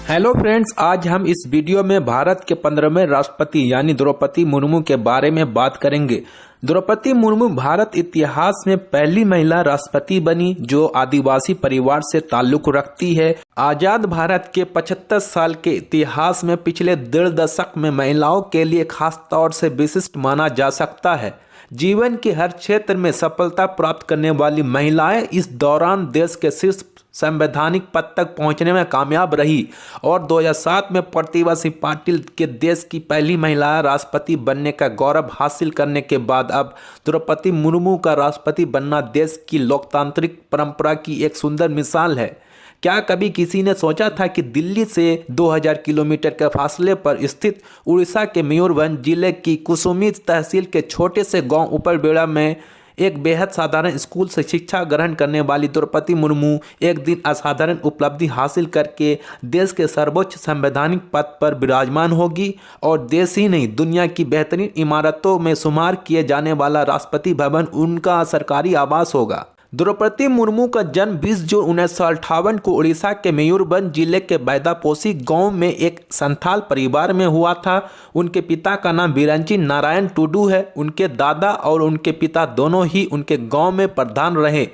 Hello friends, आज हम इस वीडियो में भारत के 15वें राष्ट्रपति यानी द्रौपदी मुर्मू के बारे में बात करेंगे। द्रौपदी मुर्मू भारत इतिहास में पहली महिला राष्ट्रपति बनी जो आदिवासी परिवार से ताल्लुक रखती है। आजाद भारत के 75 साल के इतिहास में पिछले 1.5 दशक में महिलाओं के लिए खास तौर से विशिष्ट माना जा सकता है। जीवन के हर क्षेत्र में सफलता प्राप्त करने वाली महिलाएं इस दौरान देश के शीर्ष संवैधानिक पद तक पहुंचने में कामयाब रही और 2007 में प्रतिभा सिंह पाटिल के देश की पहली महिला राष्ट्रपति बनने का गौरव हासिल करने के बाद अब द्रौपदी मुर्मू का राष्ट्रपति बनना देश की लोकतांत्रिक परंपरा की एक सुंदर मिसाल है। क्या कभी किसी ने सोचा था कि दिल्ली से 2000 किलोमीटर के फासले पर स्थित उड़ीसा के मयूरभंज जिले की कुसुमी तहसील के छोटे से गांव ऊपरबेड़ा में एक बेहद साधारण स्कूल से शिक्षा ग्रहण करने वाली द्रौपदी मुर्मू एक दिन असाधारण उपलब्धि हासिल करके देश के सर्वोच्च संवैधानिक पद पर विराजमान होगी और देश ही नहीं दुनिया की बेहतरीन इमारतों में शुमार किए जाने वाला राष्ट्रपति भवन उनका सरकारी आवास होगा। द्रौपदी मुर्मू का जन्म 20 जून 1958 को उड़ीसा के मयूरभंज जिले के बैदापोशी गांव में एक संथाल परिवार में हुआ था। उनके पिता का नाम बिरंची नारायण टुडू है। उनके दादा और उनके पिता दोनों ही उनके गांव में प्रधान रहे।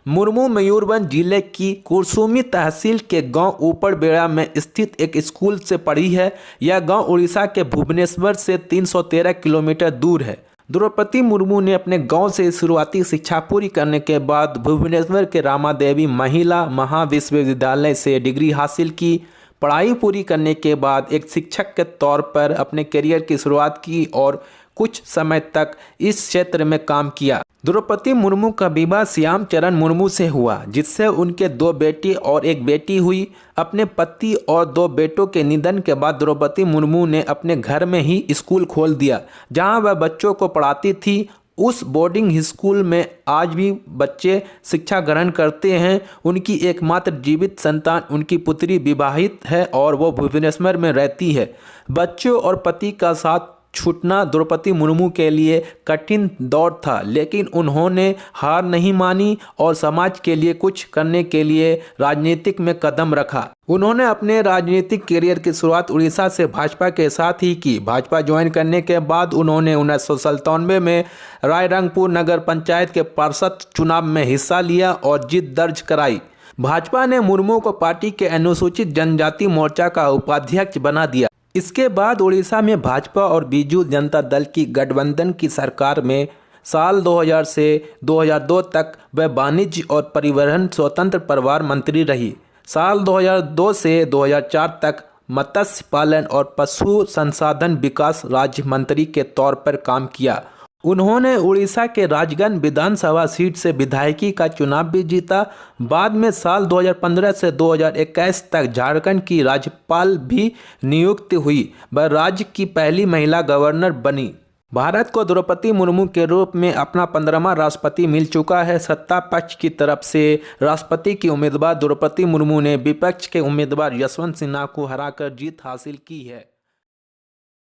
मुर्मू मयूरभंज जिले की कुसुमी तहसील के गांव ऊपरबेड़ा में स्थित एक स्कूल से पढ़ी है। यह गांव उड़ीसा के भुवनेश्वर से 313 किलोमीटर दूर है। द्रौपदी मुर्मू ने अपने गांव से शुरुआती शिक्षा पूरी करने के बाद भुवनेश्वर के रामादेवी महिला महाविश्वविद्यालय से डिग्री हासिल की। पढ़ाई पूरी करने के बाद एक शिक्षक के तौर पर अपने करियर की शुरुआत की और कुछ समय तक इस क्षेत्र में काम किया। द्रौपदी मुर्मू का विवाह श्याम चरण मुर्मू से हुआ जिससे उनके 2 बेटे और एक बेटी हुई। अपने पति और 2 बेटों के निधन के बाद द्रौपदी मुर्मू ने अपने घर में ही स्कूल खोल दिया जहां वह बच्चों को पढ़ाती थी। उस बोर्डिंग स्कूल में आज भी बच्चे शिक्षा ग्रहण करते हैं। उनकी एकमात्र जीवित संतान उनकी पुत्री विवाहित है और वो भुवनेश्वर में रहती है। बच्चों और पति का साथ छूटना द्रौपदी मुर्मू के लिए कठिन दौर था, लेकिन उन्होंने हार नहीं मानी और समाज के लिए कुछ करने के लिए राजनीतिक में कदम रखा। उन्होंने अपने राजनीतिक करियर की शुरुआत उड़ीसा से भाजपा के साथ ही की। भाजपा ज्वाइन करने के बाद उन्होंने 1997 में रायरंगपुर नगर पंचायत के पार्षद चुनाव में हिस्सा लिया और जीत दर्ज कराई। भाजपा ने मुर्मू को पार्टी के अनुसूचित जनजाति मोर्चा का उपाध्यक्ष बना दिया। इसके बाद उड़ीसा में भाजपा और बीजू जनता दल की गठबंधन की सरकार में साल 2000 से 2002 तक वह वाणिज्य और परिवहन स्वतंत्र प्रभार मंत्री रही। साल 2002 से 2004 तक मत्स्य पालन और पशु संसाधन विकास राज्य मंत्री के तौर पर काम किया। उन्होंने उड़ीसा के राजगंज विधानसभा सीट से विधायकी का चुनाव भी जीता। बाद में साल 2015 से 2021 तक झारखंड की राज्यपाल भी नियुक्त हुई। वह राज्य की पहली महिला गवर्नर बनी। भारत को द्रौपदी मुर्मू के रूप में अपना 15वां राष्ट्रपति मिल चुका है। सत्ता पक्ष की तरफ से राष्ट्रपति की उम्मीदवार द्रौपदी मुर्मू ने विपक्ष के उम्मीदवार यशवंत सिन्हा को हराकर जीत हासिल की है।